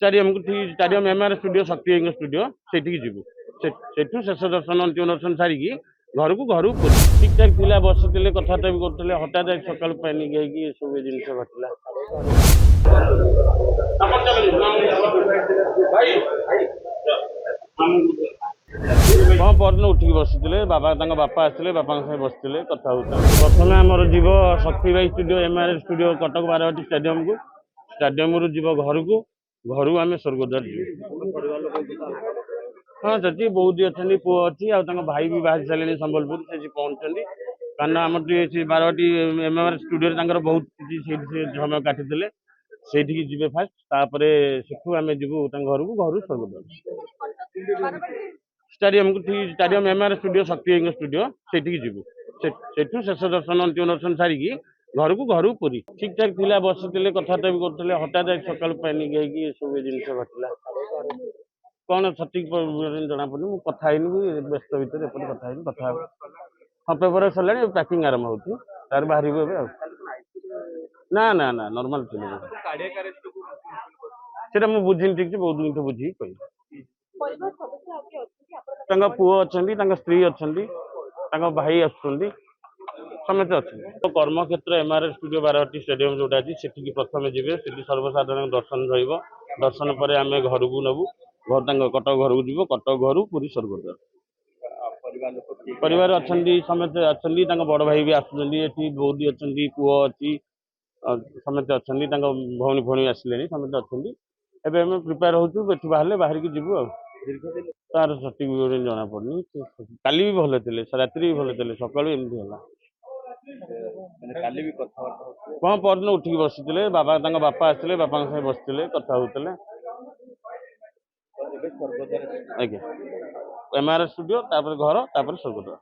Stadium MR studio शक्ति studio से जीवु सेठू शेष दर्शन अंतिम दर्शन सारिकी घर को घर ठीक ठाक थी बसते कथबार्ता भी करते हठात सकाल पैनिक होगी सब जिन घटला हाँ परदिन उठिक बसते बाबा बापा आसते बापा बसते कथा होता प्रथम आमर जीव शक्ति भाई studio MR studio Cuttack Barabati stadium रु जीव घर को घर आम स्वर्गद्वार जीव हाँ जी बहुत अच्छा पुओ अच्छी भाई भी बाहर सारे संबलपुर से पहुंचती कारण आम बारवाटी एमआर स्टूडियो बहुत किसी समय काटी से जी फास्ट तापर सेठू आम जीवु घर को घर स्वर्गद्वार स्टाडियम एमआर स्टूडियो शक्ति स्टूडियो से जीवु सेठू शेष दर्शन अंतिम दर्शन सारिकी घर को घर पूरी ठीक ठाक थी बसते कथबार्ता भी करते हठात सकाल पैनिक होगी सब जिन घटला कौन सठिक जना पड़े कथा व्यस्त भितर कथा कथा हाँ पेपर सरला पैकिंग आरंभ हो तार बाहर ना ना ना नॉर्मल से बुझी ठीक से बहुत दिन बुझी कह पुओ अच्छा स्त्री अच्छा भाई आसुँच समस्त अच्छे तो कर्मक्षेत्र एमआर स्टूडियो बारवाटी स्टेडियम जोटा अच्छी से प्रथम जी सर्वसाधारण दर्शन दर्शन पर आम घर को नबू घर कटक घर को जीव कटक घर पूरी स्वर्गद्वार परिवार अच्छा समस्ते अच्छा बड़ भाई भी आसुँच बहुत अच्छा पुओ अच्छी समस्ते अच्छा भौणी भौणी आसिले समस्ते अच्छा एवं प्रिपेयर हो बाहर बाहर की जीवु तार सठिक जना पड़नी काली भी भले थे रात्रि भी भले थे सका एमती हाँ परदिन उठिक बसते बाबा बापा आसते बापा बसते कथा होते आज्ञा एमआर स्टूडियो घर स्वर्गद्वार।